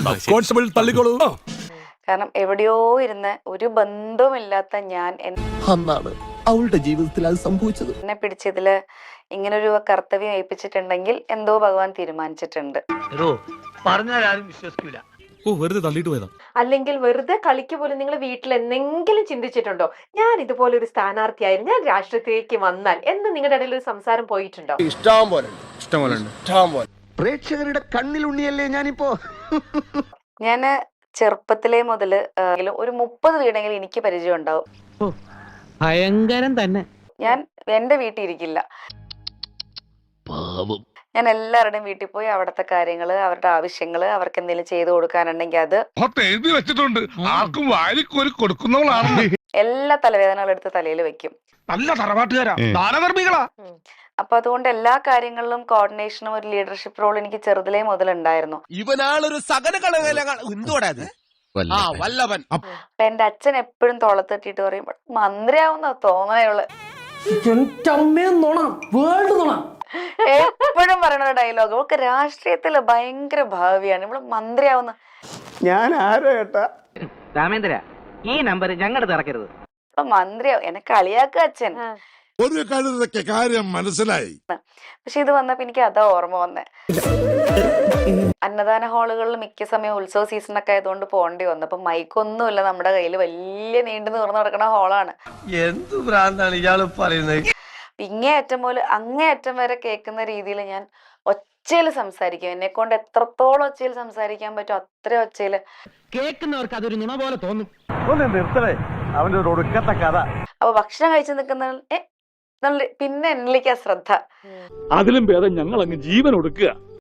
Constable തള്ളിക്കോളൂ. കാരണം എവിടെയോ ഇരുന്ന് ഒരു ബന്ധവുമില്ലാത്ത ഞാൻ അന്നാണ് അവളുടെ ജീവിതത്തിൽ അത് സംഭവിച്ചത്. എന്നെ പിടിച്ചതില് ഇങ്ങനൊരു കർത്തവ്യം ഏൽപ്പിച്ചിട്ടുണ്ടെങ്കിൽ എന്തോ ഭഗവാൻ തീരുമാനിച്ചിട്ടുണ്ട്. പറഞ്ഞാലും വിശ്വസിക്കൂല. വെറുതെ തള്ളിയിട്ട് പോയതാ. അല്ലെങ്കിൽ വെറുതെ കളിക്ക് പോലും നിങ്ങൾ വീട്ടിൽ എന്തെങ്കിലും ചിന്തിച്ചിട്ടുണ്ടോ, ഞാൻ ഇതുപോലെ ഒരു സ്ഥാനാർത്ഥിയായിരുന്നു, ഞാൻ രാഷ്ട്രീയത്തിലേക്ക് വന്നാൽ എന്ന് നിങ്ങളുടെ ഇടയിൽ ഒരു സംസാരം പോയിട്ടുണ്ടോ? പ്രേക്ഷകരുടെ കണ്ണിലുണ്ണിയല്ലേ ഞാനിപ്പോ. ഞാന് ചെറുപ്പത്തിലേ മുതല് ഒരു 30 വീടെങ്കിലും എനിക്ക് പരിചയം ഉണ്ടാവും. ഭയങ്കരം തന്നെ. ഞാൻ എന്റെ വീട്ടിൽ ഇരിക്കില്ല. ഞാൻ എല്ലാവരുടെയും വീട്ടിൽ പോയി അവിടുത്തെ കാര്യങ്ങള്, അവരുടെ ആവശ്യങ്ങള്, അവർക്ക് എന്തെങ്കിലും ചെയ്തു കൊടുക്കാനുണ്ടെങ്കിൽ അത് എഴുതി വെച്ചിട്ടുണ്ട്. ആർക്കും വാരിക്കോരി കൊടുക്കുന്നവളാണ്. എല്ലാ തലവേദനകളും എടുത്ത് തലയിൽ വെക്കും. നല്ല തറവാട്ടുകാരാ, ദാനധർമ്മികളാ. അപ്പൊ അതുകൊണ്ട് എല്ലാ കാര്യങ്ങളിലും കോർഡിനേഷനും ഒരു ലീഡർഷിപ്പ് റോൾ എനിക്ക് ചെറുതിലേ മുതലുണ്ടായിരുന്നു. ഇവനാളൊരു സകല വല്ലവൻ. അപ്പൊ എന്റെ അച്ഛൻ എപ്പോഴും തോളത്തിട്ടിട്ട് പറയും, മന്ത്രിയാവുന്ന തോന്നണേയുള്ളു. എപ്പോഴും പറയണ ഒരു ഡയലോഗ്, അവൾക്ക് രാഷ്ട്രീയത്തില് ഭയങ്കര ഭാവിയാണ്, ഇവള് മന്ത്രിയാവുന്ന. ഞാൻ ആരോ ഏട്ടാ രാമേന്ദ്ര, ഈ നമ്പർ ഞങ്ങളുടെ ഇറക്കരുത്. മന്ത്രിയാവും എന്നെ കളിയാക്കുക അച്ഛൻ. ഒരു കഴുതൊക്കെ കാര്യം മനസ്സിലായി. പക്ഷെ ഇത് വന്നപ്പോ എനിക്ക് അതാ ഓർമ്മ വന്നേ. അന്നദാന ഹാളുകളിൽ മിക്ക സമയം ഉത്സവ സീസണൊക്കെ ആയതുകൊണ്ട് പോകേണ്ടി വന്നു. അപ്പൊ മൈക്കൊന്നുമില്ല നമ്മുടെ കയ്യിൽ, വലിയ നീണ്ടു നിവർന്ന് നടക്കുന്ന ഹാളാണ്. എന്ത് ഭ്രാന്താണ് ഇയാള് പറയുന്നത്? ഇങ്ങേയറ്റം പോലെ അങ്ങേയറ്റം വരെ കേൾക്കുന്ന രീതിയിൽ ഞാൻ ഒച്ചയിൽ സംസാരിക്കും. എന്നെ കൊണ്ട് എത്രത്തോളം ഒച്ചയിൽ സംസാരിക്കാൻ പറ്റും അത്ര ഒച്ചയില്. കേൾക്കുന്നവർക്ക് അതൊരു നുണ പോലെ തോന്നും. നിർത്തണേ അവന്റെ ഒരു ഒടുക്കത്തെ കഥ. അപ്പൊ ഭക്ഷണം കഴിച്ചു നിൽക്കുന്ന പിന്നെ എന്നിലേക്കാ ശ്രദ്ധ. അതിലും ഭേദം ഞങ്ങൾ അങ്ങ് ജീവൻ ഒടുക്കുക.